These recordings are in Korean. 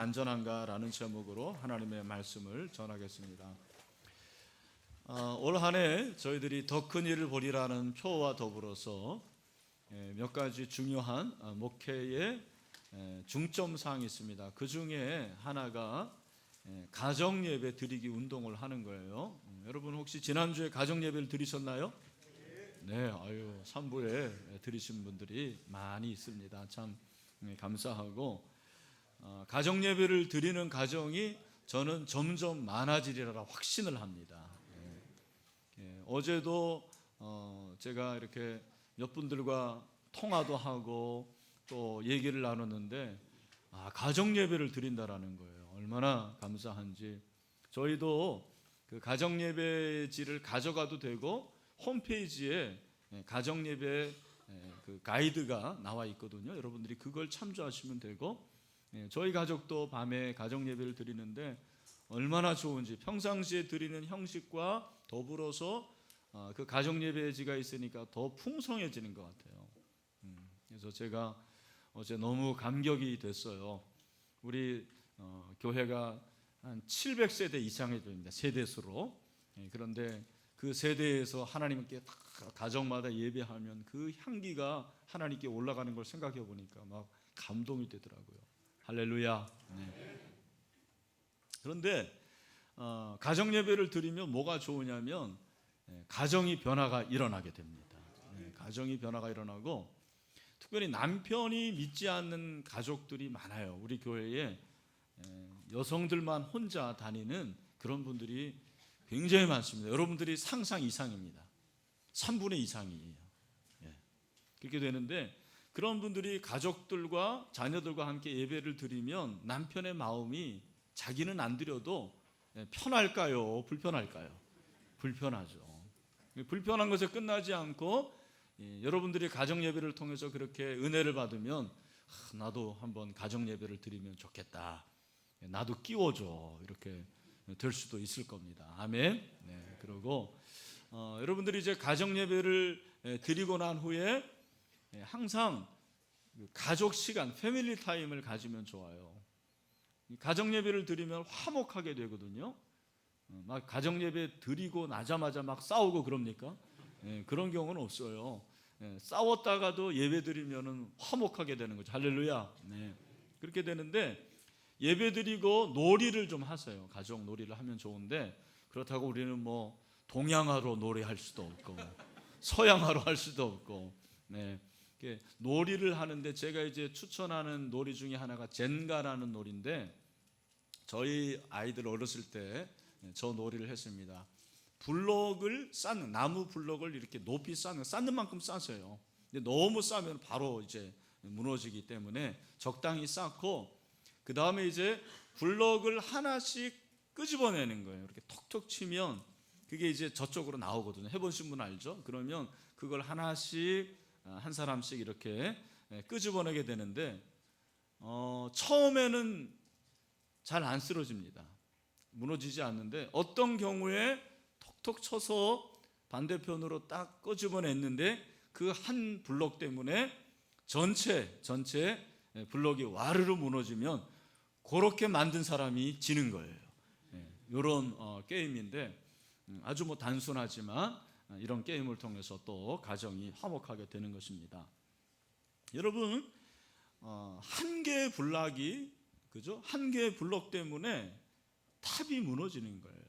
안전한가라는 제목으로 하나님의 말씀을 전하겠습니다. 올 한 해 저희들이 더 큰 일을 보리라는 표와 더불어서 몇 가지 중요한 목회의 중점 사항이 있습니다. 그 중에 하나가 가정 예배 드리기 운동을 하는 거예요. 여러분 혹시 지난주에 가정 예배를 드리셨나요? 네, 아유 3부에 드리신 분들이 많이 있습니다. 참 감사하고 가정 예배를 드리는 가정이 저는 점점 많아지리라 확신을 합니다. 어제도 제가 이렇게 몇 분들과 통화도 하고 또 얘기를 나눴는데 가정 예배를 드린다라는 거예요. 얼마나 감사한지. 저희도 그 가정 예배지를 가져가도 되고 홈페이지에 가정 예배 그 가이드가 나와 있거든요. 여러분들이 그걸 참조하시면 되고, 저희 가족도 밤에 가정 예배를 드리는데 얼마나 좋은지, 평상시에 드리는 형식과 더불어서 그 가정 예배지가 있으니까 더 풍성해지는 것 같아요. 그래서 제가 어제 너무 감격이 됐어요. 우리 교회가 한 700세대 이상이 됩니다. 세대수로. 그런데 그 세대에서 하나님께 가정마다 예배하면 그 향기가 하나님께 올라가는 걸 생각해 보니까 막 감동이 되더라고요. 할렐루야. 네. 그런데 가정 예배를 드리면 뭐가 좋으냐면 가정이 변화가 일어나게 됩니다. 가정이 변화가 일어나고, 특별히 남편이 믿지 않는 가족들이 많아요. 우리 교회에 여성들만 혼자 다니는 그런 분들이 굉장히 많습니다. 여러분들이 상상 이상입니다. 3분의 이상이에요. 그렇게 되는데, 그런 분들이 가족들과 자녀들과 함께 예배를 드리면 남편의 마음이 자기는 안 드려도 편할까요? 불편할까요? 불편하죠. 불편한 것에 끝나지 않고 여러분들이 가정 예배를 통해서 그렇게 은혜를 받으면 나도 한번 가정 예배를 드리면 좋겠다, 나도 끼워줘, 이렇게 될 수도 있을 겁니다. 아멘. 네, 그리고 여러분들이 이제 가정 예배를 드리고 난 후에 항상 가족 시간, 패밀리 타임을 가지면 좋아요. 가정 예배를 드리면 화목하게 되거든요. 막 가정 예배 드리고 나자마자 막 싸우고 그럽니까? 그런 경우는 없어요. 싸웠다가도 예배 드리면은 화목하게 되는 거죠. 할렐루야. 네. 그렇게 되는데, 예배 드리고 놀이를 좀 하세요. 가족 놀이를 하면 좋은데, 그렇다고 우리는 뭐 동양화로 놀이할 수도 없고 서양화로 할 수도 없고, 놀이를 하는데 제가 이제 추천하는 놀이 중에 하나가 젠가라는 놀이인데, 저희 아이들 어렸을 때 저 놀이를 했습니다. 블록을 쌓는, 나무 블록을 이렇게 높이 쌓는 만큼 쌓으세요. 근데 너무 쌓으면 바로 이제 무너지기 때문에 적당히 쌓고, 그 다음에 이제 블록을 하나씩 끄집어내는 거예요. 이렇게 톡톡 치면 그게 이제 저쪽으로 나오거든요. 해보신 분 알죠? 그러면 그걸 하나씩 한 사람씩 이렇게 끄집어내게 되는데, 처음에는 잘 안 쓰러집니다. 무너지지 않는데, 어떤 경우에 톡톡 쳐서 반대편으로 딱 끄집어냈는데 그 한 블록 때문에 전체 블록이 와르르 무너지면 그렇게 만든 사람이 지는 거예요. 이런 게임인데, 아주 뭐 단순하지만 이런 게임을 통해서 또 가정이 화목하게 되는 것입니다. 여러분, 한 개의 블록이, 그죠? 한 개의 블록 때문에 탑이 무너지는 거예요.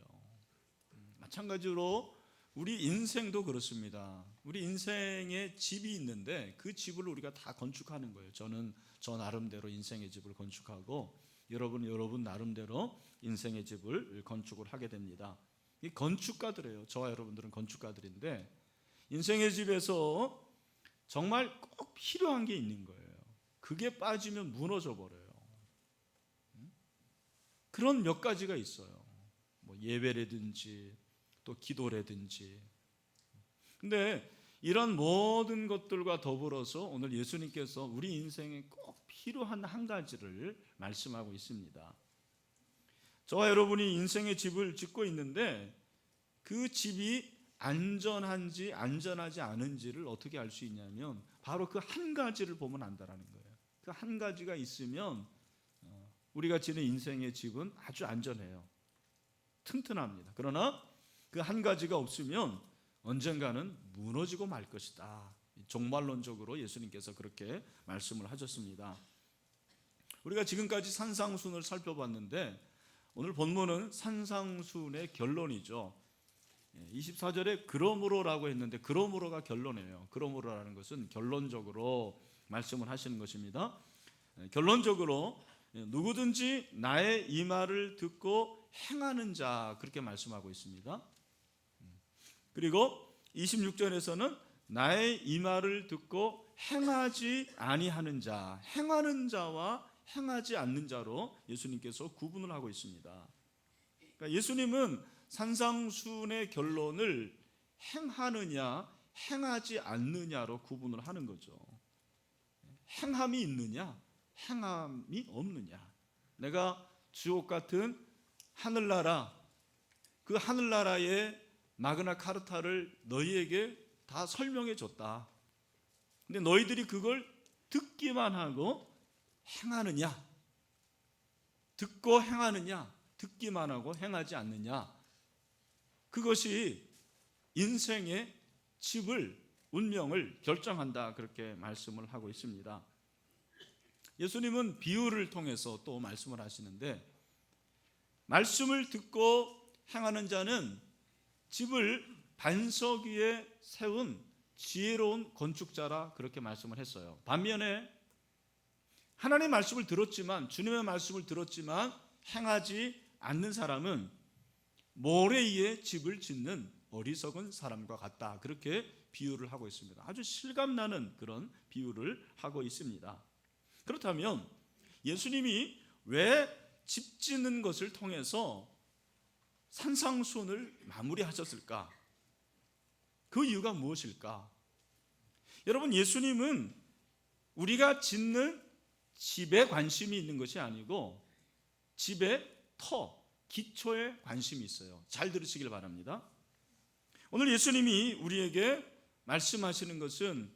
마찬가지로 우리 인생도 그렇습니다. 우리 인생에 집이 있는데 그 집을 우리가 다 건축하는 거예요. 저는 저 나름대로 인생의 집을 건축하고, 여러분 나름대로 인생의 집을 건축을 하게 됩니다. 이 건축가들이에요. 저와 여러분들은 건축가들인데, 인생의 집에서 정말 꼭 필요한 게 있는 거예요. 그게 빠지면 무너져 버려요. 그런 몇 가지가 있어요. 뭐 예배라든지 또 기도라든지. 근데 이런 모든 것들과 더불어서 오늘 예수님께서 우리 인생에 꼭 필요한 한 가지를 말씀하고 있습니다. 저와 여러분이 인생의 집을 짓고 있는데 그 집이 안전한지 안전하지 않은지를 어떻게 알 수 있냐면 바로 그 한 가지를 보면 안다라는 거예요. 그 한 가지가 있으면 우리가 지는 인생의 집은 아주 안전해요. 튼튼합니다. 그러나 그 한 가지가 없으면 언젠가는 무너지고 말 것이다. 종말론적으로 예수님께서 그렇게 말씀을 하셨습니다. 우리가 지금까지 산상순을 살펴봤는데 오늘 본문은 산상순의 결론이죠. 24절에 그러므로라고 했는데 그러므로가 결론이에요. 그러므로라는 것은 결론적으로 말씀을 하시는 것입니다. 결론적으로 누구든지 나의 이 말을 듣고 행하는 자, 그렇게 말씀하고 있습니다. 그리고 26절에서는 나의 이 말을 듣고 행하지 아니하는 자, 행하는 자와 행하지 않는 자로 예수님께서 구분을 하고 있습니다. 그러니까 예수님은 산상순의 결론을 행하느냐 행하지 않느냐로 구분을 하는 거죠. 행함이 있느냐 행함이 없느냐. 내가 주옥 같은 하늘나라, 그 하늘나라의 마그나 카르타를 너희에게 다 설명해 줬다. 근데 너희들이 그걸 듣기만 하고 행하느냐, 듣고 행하느냐, 듣기만 하고 행하지 않느냐, 그것이 인생의 집을, 운명을 결정한다, 그렇게 말씀을 하고 있습니다. 예수님은 비유를 통해서 또 말씀을 하시는데, 말씀을 듣고 행하는 자는 집을 반석 위에 세운 지혜로운 건축자라, 그렇게 말씀을 했어요. 반면에 하나님의 말씀을 들었지만, 주님의 말씀을 들었지만 행하지 않는 사람은 모래 위에 집을 짓는 어리석은 사람과 같다, 그렇게 비유를 하고 있습니다. 아주 실감나는 그런 비유를 하고 있습니다. 그렇다면 예수님이 왜 집 짓는 것을 통해서 산상순을 마무리하셨을까? 그 이유가 무엇일까? 여러분, 예수님은 우리가 짓는 집에 관심이 있는 것이 아니고 집의 터, 기초에 관심이 있어요. 잘 들으시길 바랍니다. 오늘 예수님이 우리에게 말씀하시는 것은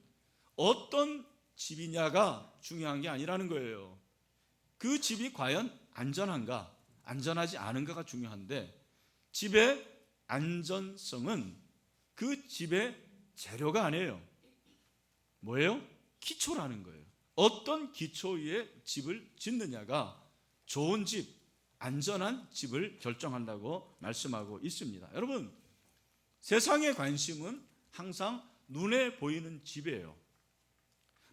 어떤 집이냐가 중요한 게 아니라는 거예요. 그 집이 과연 안전한가, 안전하지 않은가가 중요한데, 집의 안전성은 그 집의 재료가 아니에요. 뭐예요? 기초라는 거예요. 어떤 기초 위에 집을 짓느냐가 좋은 집, 안전한 집을 결정한다고 말씀하고 있습니다. 여러분, 세상의 관심은 항상 눈에 보이는 집이에요.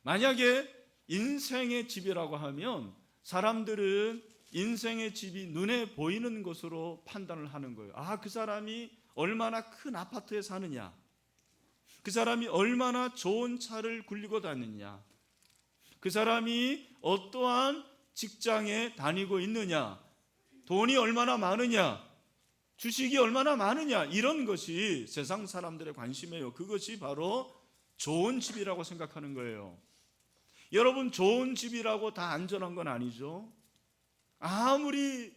만약에 인생의 집이라고 하면 사람들은 인생의 집이 눈에 보이는 것으로 판단을 하는 거예요. 아, 그 사람이 얼마나 큰 아파트에 사느냐, 그 사람이 얼마나 좋은 차를 굴리고 다니느냐, 그 사람이 어떠한 직장에 다니고 있느냐, 돈이 얼마나 많으냐, 주식이 얼마나 많으냐, 이런 것이 세상 사람들의 관심이에요. 그것이 바로 좋은 집이라고 생각하는 거예요. 여러분, 좋은 집이라고 다 안전한 건 아니죠. 아무리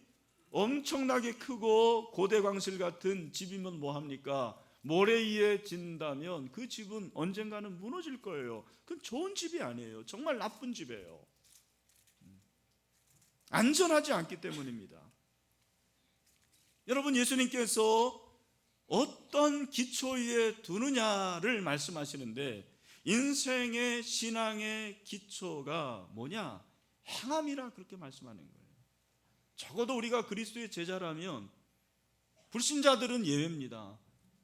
엄청나게 크고 고대광실 같은 집이면 뭐합니까? 모래 위에 짓는다면 그 집은 언젠가는 무너질 거예요. 그건 좋은 집이 아니에요. 정말 나쁜 집이에요. 안전하지 않기 때문입니다. 여러분, 예수님께서 어떤 기초 위에 두느냐를 말씀하시는데, 인생의 신앙의 기초가 뭐냐? 행함이라 그렇게 말씀하는 거예요. 적어도 우리가 그리스도의 제자라면, 불신자들은 예외입니다.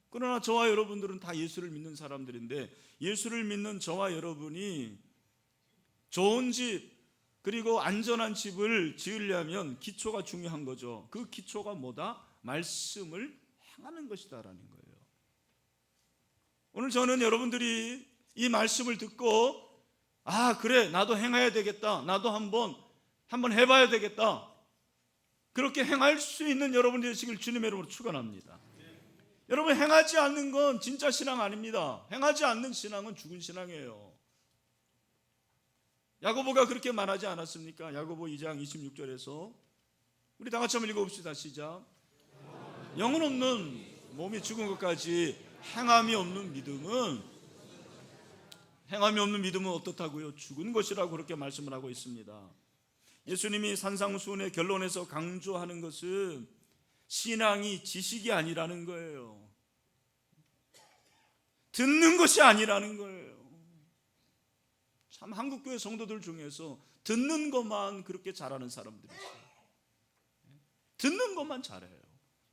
그러나 저와 여러분들은 다 예수를 믿는 사람들인데, 예수를 믿는 저와 여러분이 좋은 집, 그리고 안전한 집을 지으려면 기초가 중요한 거죠. 그 기초가 뭐다? 말씀을 행하는 것이다라는 거예요. 오늘 저는 여러분들이 이 말씀을 듣고, 아, 그래, 나도 행해야 되겠다, 나도 한번 해봐야 되겠다, 그렇게 행할 수 있는 여러분이 되시길 주님의 이름으로 축원합니다. 여러분, 행하지 않는 건 진짜 신앙 아닙니다. 행하지 않는 신앙은 죽은 신앙이에요. 야고보가 그렇게 말하지 않았습니까? 야고보 2장 26절에서 우리 다 같이 한번 읽어봅시다. 시작. 영은 없는 몸이 죽은 것까지 행함이 없는 믿음은 어떻다고요? 죽은 것이라고 그렇게 말씀을 하고 있습니다. 예수님이 산상수훈의 결론에서 강조하는 것은 신앙이 지식이 아니라는 거예요. 듣는 것이 아니라는 거예요. 참 한국교회 성도들 중에서 듣는 것만 그렇게 잘하는 사람들이 있어요. 듣는 것만 잘해요.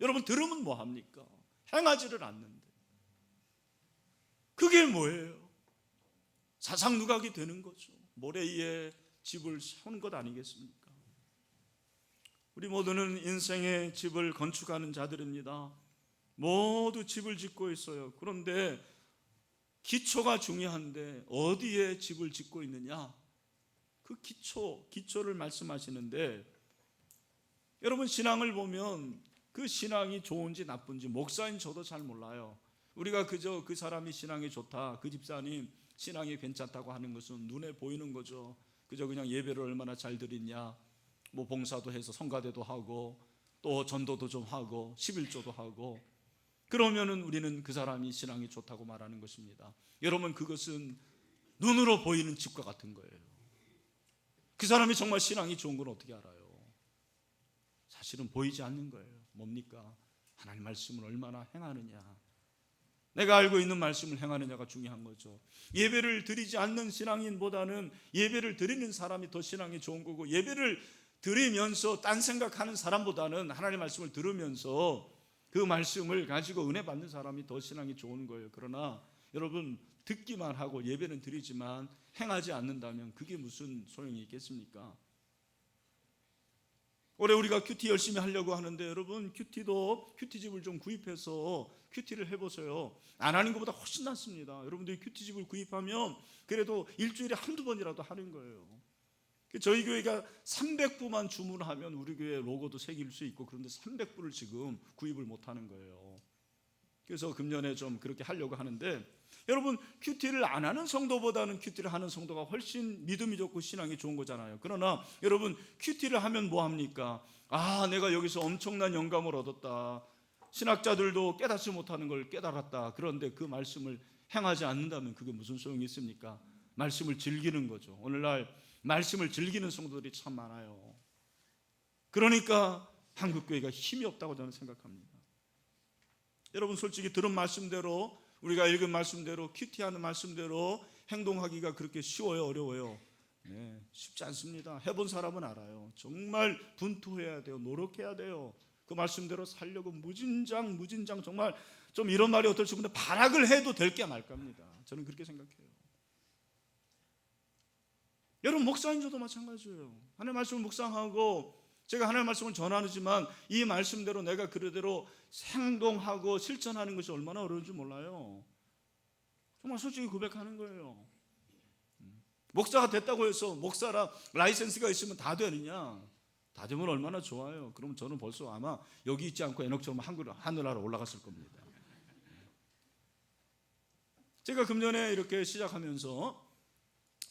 여러분, 들으면 뭐합니까? 행하지를 않는데. 그게 뭐예요? 사상누각이 되는 거죠. 모래 위에 집을 세우는 것 아니겠습니까? 우리 모두는 인생의 집을 건축하는 자들입니다. 모두 집을 짓고 있어요. 그런데 기초가 중요한데 어디에 집을 짓고 있느냐? 그 기초를 말씀하시는데, 여러분, 신앙을 보면 그 신앙이 좋은지 나쁜지 목사인 저도 잘 몰라요. 우리가 그저 그 사람이 신앙이 좋다, 그 집사님 신앙이 괜찮다고 하는 것은 눈에 보이는 거죠. 그저 그냥 예배를 얼마나 잘 드리냐, 뭐 봉사도 해서 성가대도 하고 또 전도도 좀 하고 11조도 하고, 그러면은 우리는 그 사람이 신앙이 좋다고 말하는 것입니다. 여러분, 그것은 눈으로 보이는 집과 같은 거예요. 그 사람이 정말 신앙이 좋은 건 어떻게 알아요? 사실은 보이지 않는 거예요. 뭡니까? 하나님 말씀을 얼마나 행하느냐, 내가 알고 있는 말씀을 행하느냐가 중요한 거죠. 예배를 드리지 않는 신앙인보다는 예배를 드리는 사람이 더 신앙이 좋은 거고, 예배를 드리면서 딴 생각하는 사람보다는 하나님 말씀을 들으면서 그 말씀을 가지고 은혜 받는 사람이 더 신앙이 좋은 거예요. 그러나 여러분, 듣기만 하고 예배는 드리지만 행하지 않는다면 그게 무슨 소용이 있겠습니까? 올해 우리가 큐티 열심히 하려고 하는데, 여러분, 큐티집을 좀 구입해서 큐티를 해보세요. 안 하는 것보다 훨씬 낫습니다. 여러분들이 큐티집을 구입하면 그래도 일주일에 한두 번이라도 하는 거예요. 저희 교회가 300부만 주문하면 우리 교회 로고도 새길 수 있고, 그런데 300부를 지금 구입을 못하는 거예요. 그래서 금년에 좀 그렇게 하려고 하는데, 여러분, 큐티를 안 하는 성도보다는 큐티를 하는 성도가 훨씬 믿음이 좋고 신앙이 좋은 거잖아요. 그러나 여러분, 큐티를 하면 뭐 합니까? 내가 여기서 엄청난 영감을 얻었다, 신학자들도 깨닫지 못하는 걸 깨달았다. 그런데 그 말씀을 행하지 않는다면 그게 무슨 소용이 있습니까? 말씀을 즐기는 거죠. 오늘날 말씀을 즐기는 성도들이 참 많아요. 그러니까 한국교회가 힘이 없다고 저는 생각합니다. 여러분, 솔직히 들은 말씀대로, 우리가 읽은 말씀대로, 큐티하는 말씀대로 행동하기가 그렇게 쉬워요, 어려워요? 네, 쉽지 않습니다. 해본 사람은 알아요. 정말 분투해야 돼요. 노력해야 돼요. 그 말씀대로 살려고 무진장 정말, 좀 이런 말이 어떨지 모르는데 발악을 해도 될 게 말까입니다. 저는 그렇게 생각해요. 여러분, 목사인 저도 마찬가지예요. 하나님의 말씀을 묵상하고 제가 하나님의 말씀을 전하지만 이 말씀대로 내가 그대로 행동하고 실천하는 것이 얼마나 어려운지 몰라요. 정말 솔직히 고백하는 거예요. 목사가 됐다고 해서 목사라 라이센스가 있으면 다 되느냐? 다 되면 얼마나 좋아요. 그럼 저는 벌써 아마 여기 있지 않고 에녹처럼 하늘나라 올라갔을 겁니다. 제가 금년에 이렇게 시작하면서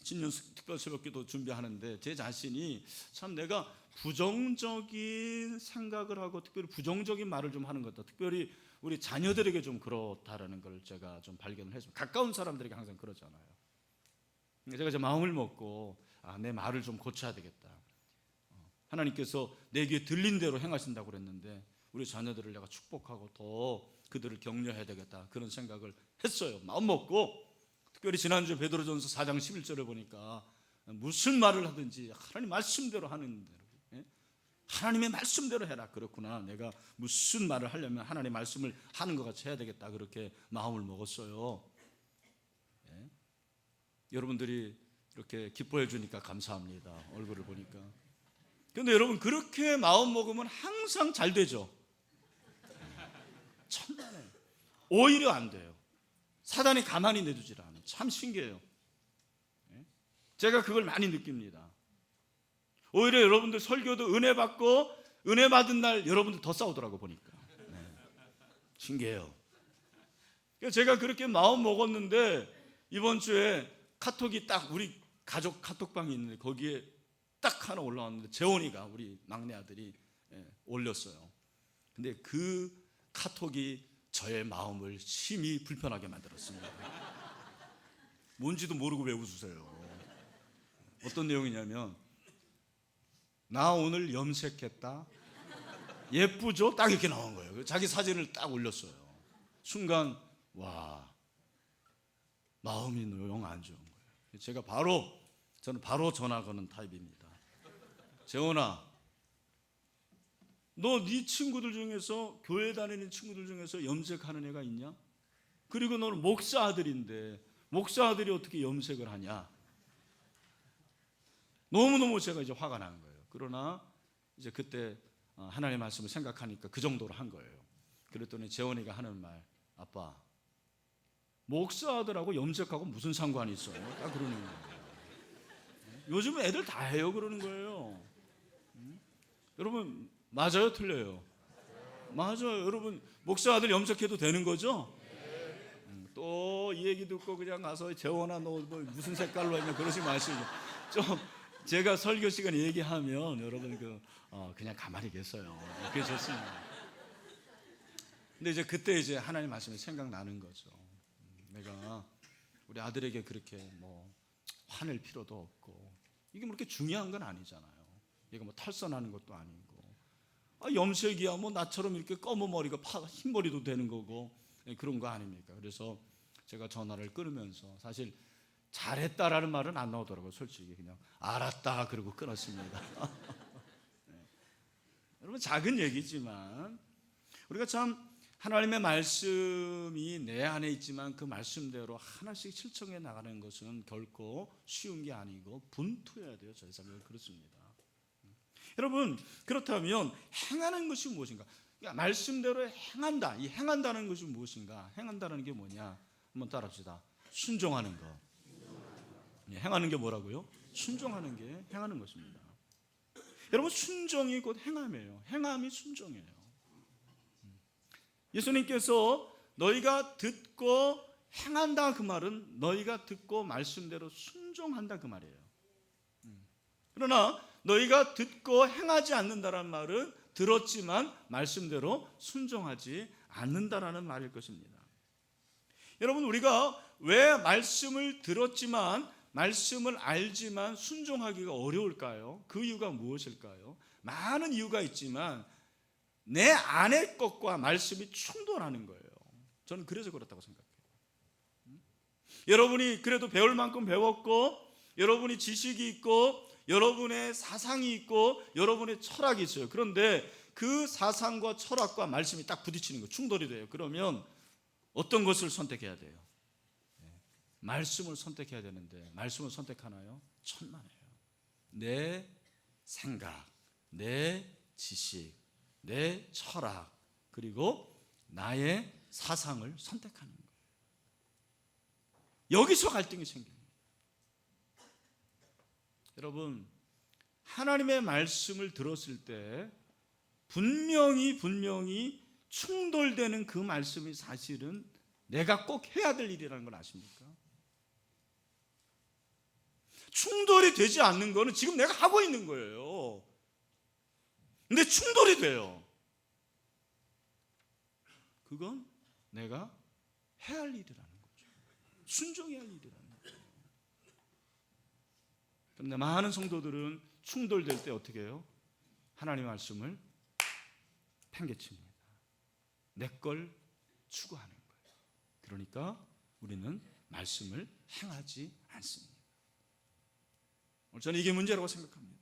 신년 특별 새벽기도 준비하는데 제 자신이 참 내가 부정적인 생각을 하고 특별히 부정적인 말을 좀 하는 것 같다. 특별히 우리 자녀들에게 좀 그렇다라는 걸 제가 좀 발견을 했습니다. 가까운 사람들에게 항상 그러잖아요. 제가 제 마음을 먹고 내 말을 좀 고쳐야 되겠다. 하나님께서 내 귀에 들린 대로 행하신다고 그랬는데 우리 자녀들을 내가 축복하고 더 그들을 격려해야 되겠다, 그런 생각을 했어요. 마음 먹고. 특별히 지난주 베드로전서 4장 11절을 보니까 무슨 말을 하든지 하나님 말씀대로 하는 대로, 하나님의 말씀대로 해라. 그렇구나, 내가 무슨 말을 하려면 하나님의 말씀을 하는 것 같이 해야 되겠다, 그렇게 마음을 먹었어요. 여러분들이 이렇게 기뻐해 주니까 감사합니다. 얼굴을 보니까. 그런데 여러분, 그렇게 마음 먹으면 항상 잘 되죠. 천만에 오히려 안 돼요. 사단이 가만히 내두질 않아요. 참 신기해요. 제가 그걸 많이 느낍니다. 오히려 여러분들 설교도 은혜 받고 은혜 받은 날 여러분들 더 싸우더라고 보니까. 신기해요. 제가 그렇게 마음 먹었는데 이번 주에 카톡이 딱, 우리 가족 카톡방이 있는데 거기에 딱 하나 올라왔는데 재원이가, 우리 막내 아들이 올렸어요. 근데 그 카톡이 저의 마음을 심히 불편하게 만들었습니다. 뭔지도 모르고 왜 웃으세요? 어떤 내용이냐면, 나 오늘 염색했다. 예쁘죠? 딱 이렇게 나온 거예요. 자기 사진을 딱 올렸어요. 순간 와, 마음이 영 안 좋은 거예요. 저는 바로 전화 거는 타입입니다. 재원아, 너 네 친구들 중에서, 교회 다니는 친구들 중에서 염색하는 애가 있냐? 그리고 너는 목사 아들인데 목사 아들이 어떻게 염색을 하냐? 너무너무 제가 이제 화가 난 거예요. 그러나 이제 그때 하나님의 말씀을 생각하니까 그 정도로 한 거예요. 그랬더니 재원이가 하는 말, 아빠, 목사 아들하고 염색하고 무슨 상관이 있어요? 딱 그러는 거예요. 요즘 애들 다 해요. 그러는 거예요. 여러분, 맞아요? 틀려요? 맞아요. 여러분, 목사 아들 염색해도 되는 거죠? 또 이 얘기 듣고 그냥 가서 재원아 너 뭐 무슨 색깔로 했냐 그러지 마시고, 좀 제가 설교 시간에 얘기하면 여러분 그냥 가만히 계세요. 그게 좋습니다. 근데 이제 그때 이제 하나님 말씀이 생각나는 거죠. 내가 우리 아들에게 그렇게 뭐 화낼 필요도 없고, 이게 뭐 그렇게 중요한 건 아니잖아요. 얘가 뭐 탈선하는 것도 아니고, 염색이야 뭐 나처럼 이렇게 검은 머리가 흰 머리도 되는 거고 그런 거 아닙니까? 그래서 제가 전화를 끊으면서, 사실 잘했다라는 말은 안 나오더라고요. 솔직히 그냥 알았다 그러고 끊었습니다. 네. 여러분, 작은 얘기지만 우리가 참 하나님의 말씀이 내 안에 있지만 그 말씀대로 하나씩 실천해 나가는 것은 결코 쉬운 게 아니고 분투해야 돼요. 저희 생각은 그렇습니다. 여러분, 그렇다면 행하는 것이 무엇인가? 그러니까 말씀대로 행한다. 이 행한다는 것이 무엇인가? 행한다는 게 뭐냐? 한번 따라합시다. 순종하는 것. 행하는 게 뭐라고요? 순종하는 게 행하는 것입니다. 여러분, 순종이 곧 행함이에요. 행함이 순종이에요. 예수님께서 너희가 듣고 행한다 그 말은 너희가 듣고 말씀대로 순종한다 그 말이에요. 그러나 너희가 듣고 행하지 않는다라는 말은 들었지만 말씀대로 순종하지 않는다라는 말일 것입니다. 여러분, 우리가 왜 말씀을 들었지만 말씀을 알지만 순종하기가 어려울까요? 그 이유가 무엇일까요? 많은 이유가 있지만 내 안의 것과 말씀이 충돌하는 거예요. 저는 그래서 그렇다고 생각해요. 여러분이 그래도 배울 만큼 배웠고, 여러분이 지식이 있고, 여러분의 사상이 있고, 여러분의 철학이 있어요. 그런데 그 사상과 철학과 말씀이 딱 부딪히는 거예요. 충돌이 돼요. 그러면 어떤 것을 선택해야 돼요? 말씀을 선택해야 되는데 말씀을 선택하나요? 천만에요. 내 생각, 내 지식, 내 철학, 그리고 나의 사상을 선택하는 거예요. 여기서 갈등이 생깁니다. 여러분, 하나님의 말씀을 들었을 때 분명히 충돌되는 그 말씀이 사실은 내가 꼭 해야 될 일이라는 걸 아십니까? 충돌이 되지 않는 거는 지금 내가 하고 있는 거예요. 근데 충돌이 돼요. 그건 내가 해야 할 일이라는 거죠. 순종해야 할 일이라는 거죠. 그런데 많은 성도들은 충돌될 때 어떻게 해요? 하나님의 말씀을 팽개칩니다. 내 걸 추구하는 거예요. 그러니까 우리는 말씀을 행하지 않습니다. 저는 이게 문제라고 생각합니다.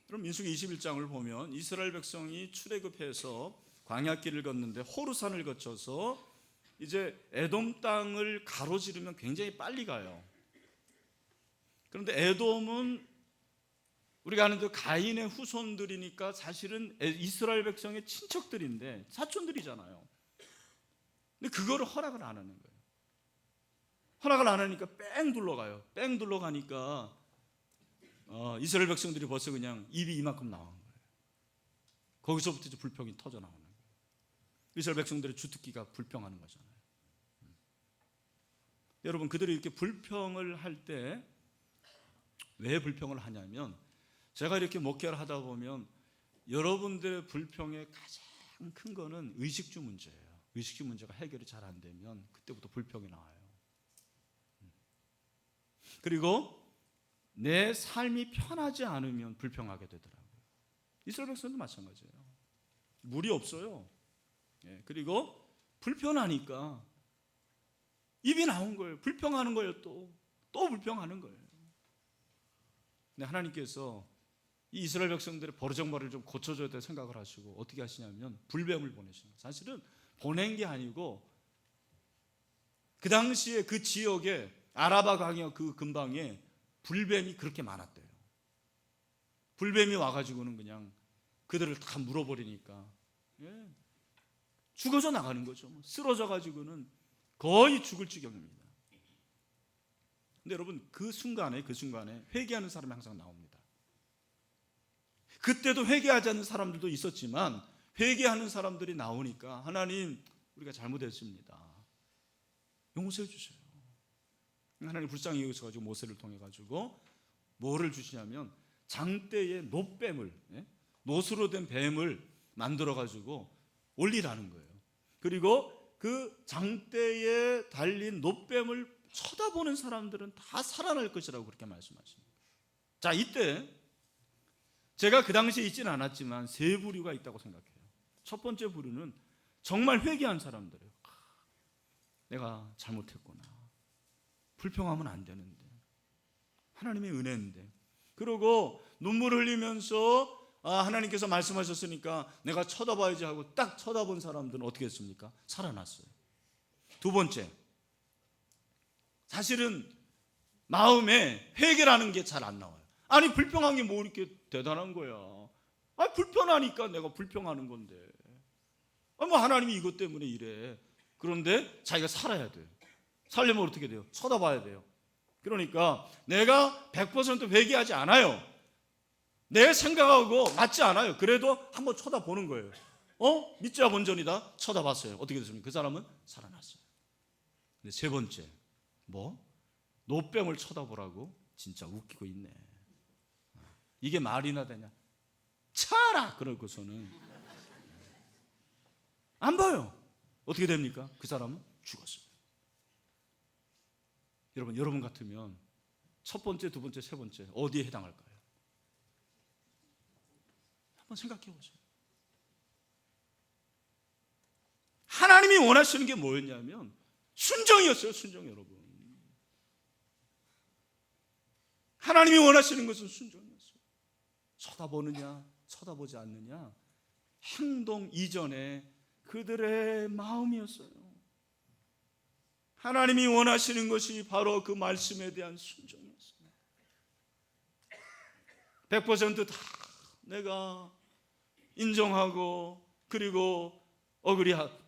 그럼 민수기 21장을 보면 이스라엘 백성이 출애굽해서 광야길을 걷는데 호르산을 거쳐서 이제 에돔 땅을 가로지르면 굉장히 빨리 가요. 그런데 에돔은 우리가 아는 그 가인의 후손들이니까 사실은 이스라엘 백성의 친척들인데 사촌들이잖아요. 근데 그거를 허락을 안 하는 거예요. 허락을 안 하니까 뺑 둘러가요. 뺑 둘러가니까 이스라엘 백성들이 벌써 그냥 입이 이만큼 나온 거예요. 거기서부터 이제 불평이 터져 나오는 거예요. 이스라엘 백성들의 주특기가 불평하는 거잖아요. 여러분, 그들이 이렇게 불평을 할 때 왜 불평을 하냐면, 제가 이렇게 목회를 하다 보면 여러분들의 불평의 가장 큰 거는 의식주 문제예요. 의식주 문제가 해결이 잘 안 되면 그때부터 불평이 나와요. 그리고 내 삶이 편하지 않으면 불평하게 되더라고요. 이스라엘 백성도 마찬가지예요. 물이 없어요. 그리고 불편하니까 입이 나온 거예요. 불평하는 거예요. 또 불평하는 거예요. 근데 하나님께서 이 이스라엘 백성들의 버르장머리를 좀 고쳐줘야 될 생각을 하시고 어떻게 하시냐면 불뱀을 보내시는 거예요. 사실은 보낸 게 아니고 그 당시에 그 지역에 아라바 강의 그 근방에 불뱀이 그렇게 많았대요. 불뱀이 와가지고는 그냥 그들을 다 물어버리니까 죽어서 나가는 거죠. 쓰러져 가지고는 거의 죽을 지경입니다. 근데 여러분 그 순간에 회개하는 사람이 항상 나옵니다. 그때도 회개하지 않는 사람들도 있었지만 회개하는 사람들이 나오니까 하나님 우리가 잘못했습니다. 용서해 주세요. 하나님 불쌍히 여기셔가지고 모세를 통해 가지고 뭐를 주시냐면 장대에 놋뱀을 놋으로 된 뱀을 만들어 가지고 올리라는 거예요. 그리고 그 장대에 달린 놋뱀을 쳐다보는 사람들은 다 살아날 것이라고 그렇게 말씀하십니다. 자, 이때 제가 그 당시에 있지는 않았지만 세 부류가 있다고 생각해요. 첫 번째 부류는 정말 회개한 사람들이에요. 내가 잘못했구나. 불평하면 안 되는데. 하나님의 은혜인데. 그리고 눈물 흘리면서 하나님께서 말씀하셨으니까 내가 쳐다봐야지 하고 딱 쳐다본 사람들은 어떻게 했습니까? 살아났어요. 두 번째, 사실은 마음에 회개라는 게 잘 안 나와요. 아니 불평한 게 뭐 이렇게 대단한 거야. 불편하니까 내가 불평하는 건데. 뭐 하나님이 이것 때문에 이래. 그런데 자기가 살아야 돼요. 살려면 어떻게 돼요? 쳐다봐야 돼요. 그러니까 내가 100% 회개하지 않아요. 내 생각하고 맞지 않아요. 그래도 한번 쳐다보는 거예요. 믿자 본전이다. 쳐다봤어요. 어떻게 됐습니까? 그 사람은 살아났어요. 근데 세 번째, 놋뱀을 쳐다보라고? 진짜 웃기고 있네. 이게 말이나 되냐? 차라! 그러고서는 안 봐요. 어떻게 됩니까? 그 사람은 죽었어요. 여러분 같으면 첫 번째, 두 번째, 세 번째 어디에 해당할까요? 한번 생각해 보세요. 하나님이 원하시는 게 뭐였냐면 순종이었어요. 순종. 여러분, 하나님이 원하시는 것은 순종이었어요. 쳐다보느냐 쳐다보지 않느냐, 행동 이전에 그들의 마음이었어요. 하나님이 원하시는 것이 바로 그 말씀에 대한 순종이었어요. 100% 다 내가 인정하고 그리고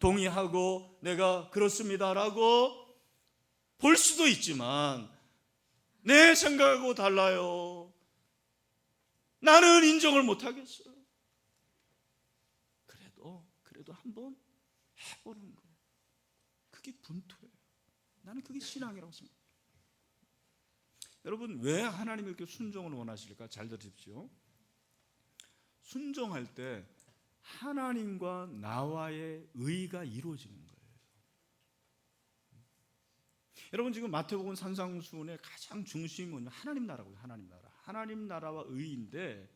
동의하고 내가 그렇습니다라고 볼 수도 있지만 내 생각하고 달라요. 나는 인정을 못하겠어요. 그래도 한번 해보는 거예요. 그게 분투예요. 나는 그게 신앙이라고 생각해요. 여러분, 왜 하나님이 이렇게 순종을 원하실까? 잘 들으십시오. 순종할 때 하나님과 나와의 의가 이루어지는 거예요. 여러분, 지금 마태복음 산상수훈의 가장 중심이 뭐냐면 하나님 나라고요. 하나님 나라와 의인데,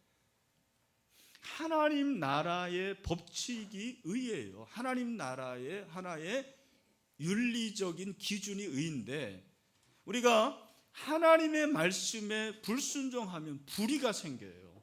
하나님 나라의 법칙이 의예요. 하나님 나라의 하나의 윤리적인 기준이 의인데, 우리가 하나님의 말씀에 불순종하면 불의가 생겨요.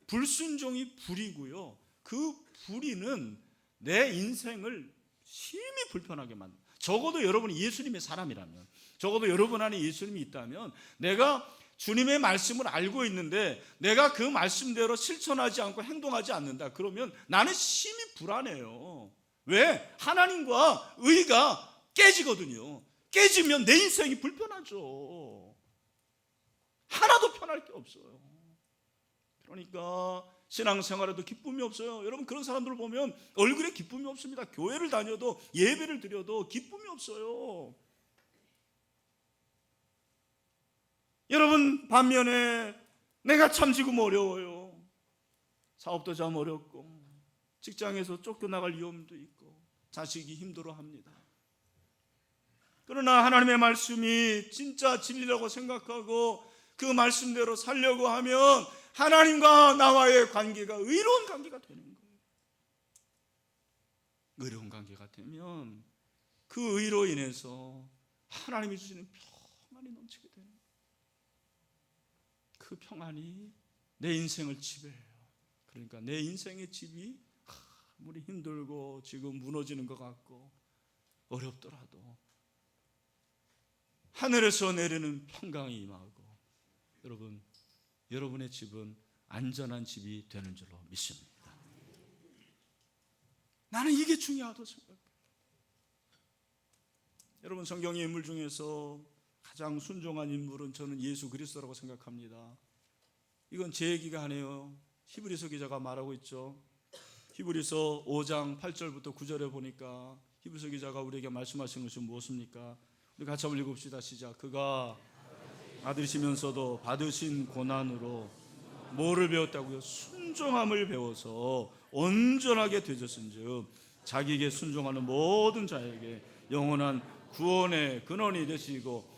불순종이 불이고요. 그 불의는 내 인생을 심히 불편하게 만듭니다. 적어도 여러분이 예수님의 사람이라면, 적어도 여러분 안에 예수님이 있다면, 내가 주님의 말씀을 알고 있는데 내가 그 말씀대로 실천하지 않고 행동하지 않는다, 그러면 나는 심히 불안해요. 왜? 하나님과 의가 깨지거든요. 깨지면 내 인생이 불편하죠. 하나도 편할 게 없어요. 그러니까 신앙생활에도 기쁨이 없어요. 여러분, 그런 사람들을 보면 얼굴에 기쁨이 없습니다. 교회를 다녀도 예배를 드려도 기쁨이 없어요. 여러분, 반면에 내가 참 지금 어려워요. 사업도 참 어렵고 직장에서 쫓겨나갈 위험도 있고 자식이 힘들어합니다. 그러나 하나님의 말씀이 진짜 진리라고 생각하고 그 말씀대로 살려고 하면 하나님과 나와의 관계가 의로운 관계가 되는 거예요. 의로운 관계가 되면 그 의로 인해서 하나님이 주시는 평안이 넘치게 되는 거예요. 그 평안이 내 인생을 지배해요. 그러니까 내 인생의 집이 아무리 힘들고 지금 무너지는 것 같고 어렵더라도 하늘에서 내리는 평강이 임하고 여러분의 집은 안전한 집이 되는 줄로 믿습니다. 나는 이게 중요하다고 생각해요. 여러분, 성경의 인물 중에서 가장 순종한 인물은 저는 예수 그리스도라고 생각합니다. 이건 제 얘기가 아니에요. 히브리서 기자가 말하고 있죠. 히브리서 5장 8절부터 9절에 보니까 히브리서 기자가 우리에게 말씀하신 것이 무엇입니까? 우리 같이 한번 읽읍시다. 시작. 그가 아들이시면서도 받으신 고난으로 뭐를 배웠다고요? 순종함을 배워서 온전하게 되셨은즉 자기에게 순종하는 모든 자에게 영원한 구원의 근원이 되시고,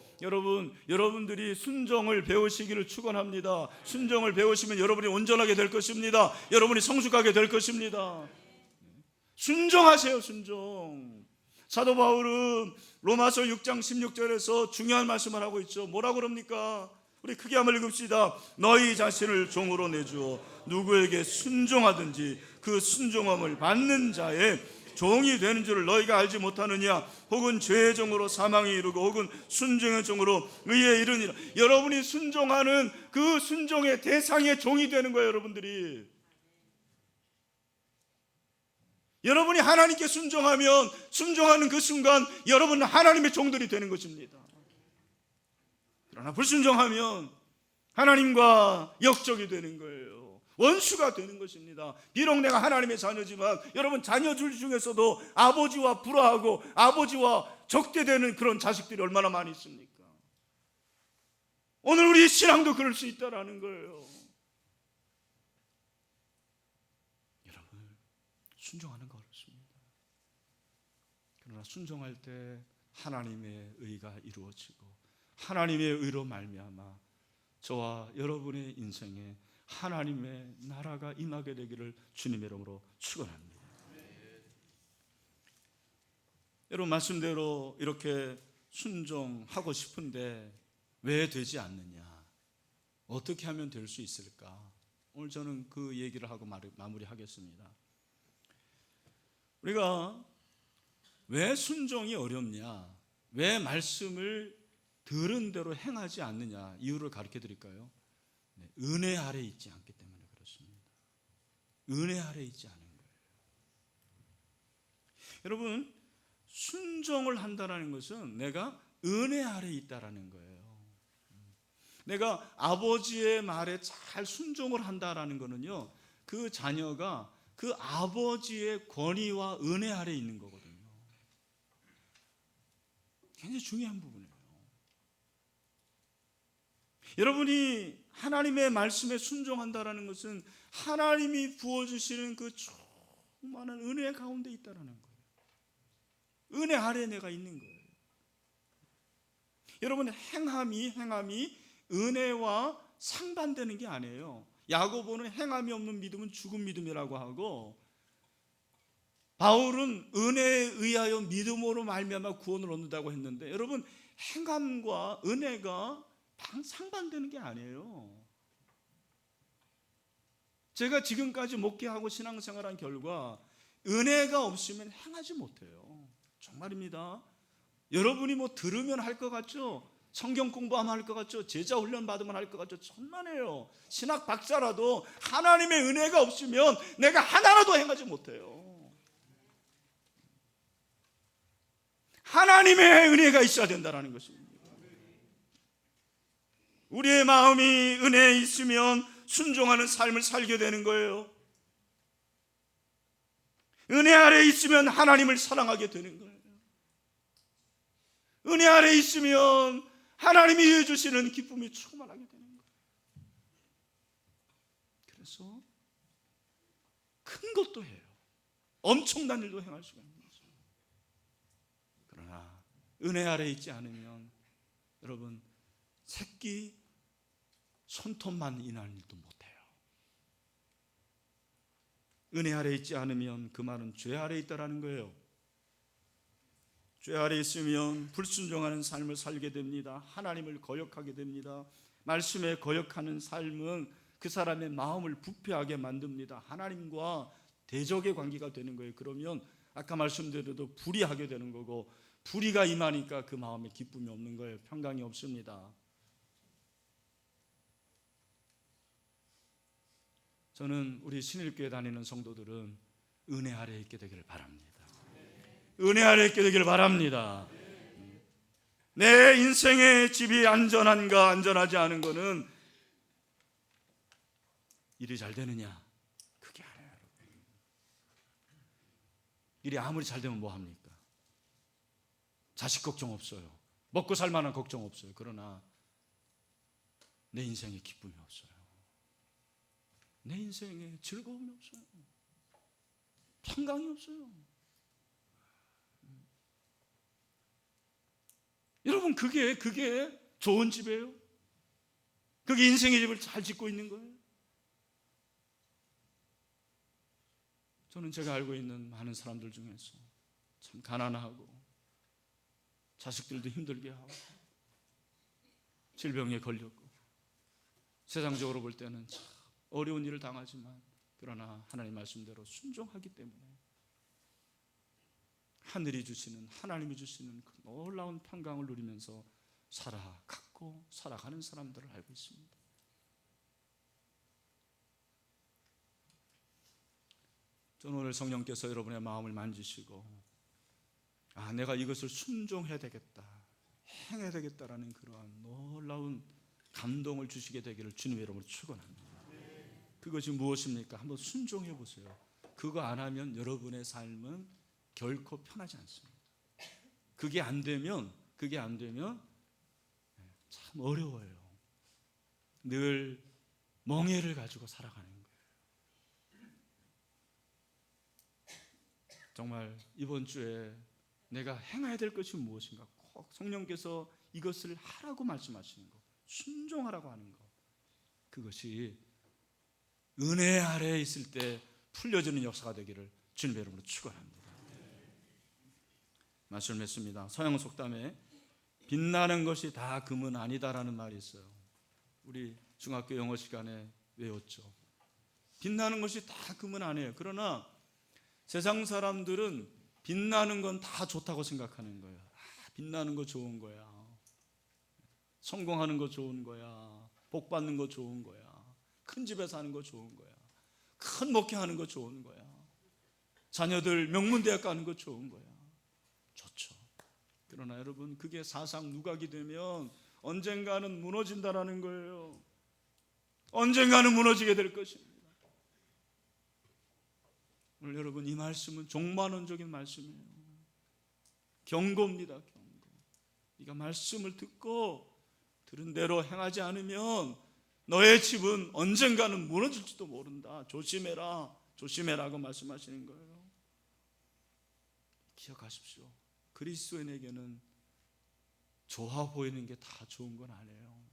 여러분들이 순종을 배우시기를 축원합니다. 순종을 배우시면 여러분이 온전하게 될 것입니다. 여러분이 성숙하게 될 것입니다. 순종하세요. 순종. 사도 바울은 로마서 6장 16절에서 중요한 말씀을 하고 있죠. 뭐라고 그럽니까? 우리 크게 한번 읽읍시다. 너희 자신을 종으로 내주어 누구에게 순종하든지 그 순종함을 받는 자의 종이 되는 줄을 너희가 알지 못하느냐? 혹은 죄의 종으로 사망에 이르고 혹은 순종의 종으로 의에 이르니라. 여러분이 순종하는 그 순종의 대상의 종이 되는 거예요. 여러분이 하나님께 순종하면 순종하는 그 순간 여러분은 하나님의 종들이 되는 것입니다. 그러나 불순종하면 하나님과 역적이 되는 거예요. 원수가 되는 것입니다. 비록 내가 하나님의 자녀지만 여러분, 자녀들 중에서도 아버지와 불화하고 아버지와 적대되는 그런 자식들이 얼마나 많이 있습니까? 오늘 우리 신앙도 그럴 수 있다라는 거예요. 여러분, 순종하는 거 어렵습니다. 그러나 순종할 때 하나님의 의가 이루어지고 하나님의 의로 말미암아 저와 여러분의 인생에 하나님의 나라가 임하게 되기를 주님의 이름으로 축원합니다. 여러분, 말씀대로 이렇게 순종하고 싶은데 왜 되지 않느냐? 어떻게 하면 될 수 있을까? 오늘 저는 그 얘기를 하고 마무리하겠습니다. 우리가 왜 순종이 어렵냐? 왜 말씀을 들은 대로 행하지 않느냐? 이유를 가르쳐 드릴까요? 은혜 아래 있지 않기 때문에 그렇습니다. 은혜 아래 있지 않은 거예요. 여러분, 순종을 한다는 것은 내가 은혜 아래 있다라는 거예요. 내가 아버지의 말에 잘 순종을 한다라는 거는요, 그 자녀가 그 아버지의 권위와 은혜 아래 있는 거거든요. 굉장히 중요한 부분이에요. 여러분이 하나님의 말씀에 순종한다라는 것은 하나님이 부어주시는 그 충만한 은혜 가운데 있다라는 거예요. 은혜 아래 내가 있는 거예요. 여러분, 행함이 은혜와 상반되는 게 아니에요. 야고보는 행함이 없는 믿음은 죽은 믿음이라고 하고, 바울은 은혜에 의하여 믿음으로 말미암아 구원을 얻는다고 했는데, 여러분, 행함과 은혜가 상반되는 게 아니에요. 제가 지금까지 목회하고 신앙생활한 결과 은혜가 없으면 행하지 못해요. 정말입니다. 여러분이 뭐 들으면 할 것 같죠? 성경 공부하면 할 것 같죠? 제자 훈련 받으면 할 것 같죠? 천만에요. 신학 박사라도 하나님의 은혜가 없으면 내가 하나라도 행하지 못해요. 하나님의 은혜가 있어야 된다는 것입니다. 우리의 마음이 은혜에 있으면 순종하는 삶을 살게 되는 거예요. 은혜 아래 있으면 하나님을 사랑하게 되는 거예요. 은혜 아래 있으면 하나님이 주시는 기쁨이 충만하게 되는 거예요. 그래서 큰 것도 해요. 엄청난 일도 행할 수가 있는 거죠. 그러나 은혜 아래 있지 않으면 여러분, 새끼 손톱만 인하는 일도 못해요. 은혜 아래 있지 않으면 그 말은 죄 아래 있다라는 거예요. 죄 아래 있으면 불순종하는 삶을 살게 됩니다. 하나님을 거역하게 됩니다. 말씀에 거역하는 삶은 그 사람의 마음을 부패하게 만듭니다. 하나님과 대적의 관계가 되는 거예요. 그러면 아까 말씀드려도 불의하게 되는 거고, 불의가 임하니까 그 마음에 기쁨이 없는 거예요. 평강이 없습니다. 저는 우리 신일교회 다니는 성도들은 은혜 아래에 있게 되기를 바랍니다. 은혜 아래에 있게 되기를 바랍니다. 내 인생의 집이 안전한가 안전하지 않은 거는 일이 잘 되느냐, 그게 아니에요. 일이 아무리 잘 되면 뭐합니까? 자식 걱정 없어요. 먹고 살 만한 걱정 없어요. 그러나 내 인생에 기쁨이 없어요. 내 인생에 즐거움이 없어요. 평강이 없어요. 여러분, 그게 좋은 집이에요? 그게 인생의 집을 잘 짓고 있는 거예요? 저는 제가 알고 있는 많은 사람들 중에서 참 가난하고 자식들도 힘들게 하고 질병에 걸렸고 세상적으로 볼 때는 참 어려운 일을 당하지만, 그러나 하나님 말씀대로 순종하기 때문에 하늘이 주시는, 하나님이 주시는 그 놀라운 평강을 누리면서 살아갔고 살아가는 사람들을 알고 있습니다. 저는 오늘 성령께서 여러분의 마음을 만지시고, 내가 이것을 순종해야 되겠다, 행해야 되겠다라는 그러한 놀라운 감동을 주시게 되기를 주님의 이름으로 축원합니다. 그것이 무엇입니까? 한번 순종해 보세요. 그거 안 하면 여러분의 삶은 결코 편하지 않습니다. 그게 안 되면 참 어려워요. 늘 멍해를 가지고 살아가는 거예요. 정말 이번 주에 내가 행해야 될 것이 무엇인가, 꼭 성령께서 이것을 하라고 말씀하시는 것, 순종하라고 하는 것, 그것이 은혜 아래에 있을 때 풀려지는 역사가 되기를 주님의 이름으로 축원합니다. 말씀을 맺습니다. 서양 속담에 빛나는 것이 다 금은 아니다라는 말이 있어요. 우리 중학교 영어 시간에 외웠죠. 빛나는 것이 다 금은 아니에요. 그러나 세상 사람들은 빛나는 건 다 좋다고 생각하는 거예요. 빛나는 거 좋은 거야. 성공하는 거 좋은 거야. 복 받는 거 좋은 거야. 큰 집에 사는 거 좋은 거야. 큰 목회하는 거 좋은 거야. 자녀들 명문대학 가는 거 좋은 거야. 좋죠. 그러나 여러분, 그게 사상 누각이 되면 언젠가는 무너진다라는 거예요. 언젠가는 무너지게 될 것입니다. 오늘 여러분, 이 말씀은 종만원적인 말씀이에요. 경고입니다. 경고. 네가 말씀을 듣고 들은 대로 행하지 않으면 너의 집은 언젠가는 무너질지도 모른다. 조심해라, 조심해라고 말씀하시는 거예요. 기억하십시오. 그리스도인에게는 좋아 보이는 게 다 좋은 건 아니에요.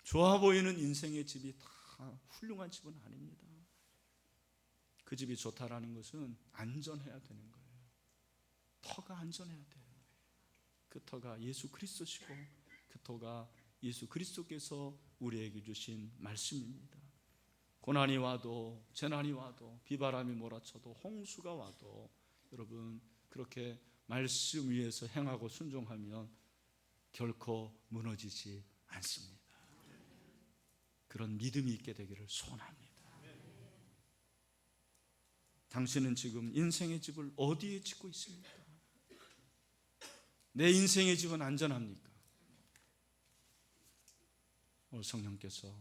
좋아 보이는 인생의 집이 다 훌륭한 집은 아닙니다. 그 집이 좋다라는 것은 안전해야 되는 거예요. 터가 안전해야 돼요. 그 터가 예수 그리스도시고, 그 터가 예수 그리스도께서 우리에게 주신 말씀입니다. 고난이 와도, 재난이 와도, 비바람이 몰아쳐도, 홍수가 와도 여러분, 그렇게 말씀 위에서 행하고 순종하면 결코 무너지지 않습니다. 그런 믿음이 있게 되기를 소원합니다. 당신은 지금 인생의 집을 어디에 짓고 있습니까? 내 인생의 집은 안전합니까? 오늘 성령께서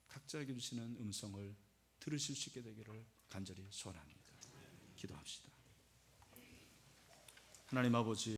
각자에게 주시는 음성을 들으실 수 있게 되기를 간절히 소원합니다. 기도합시다. 하나님 아버지,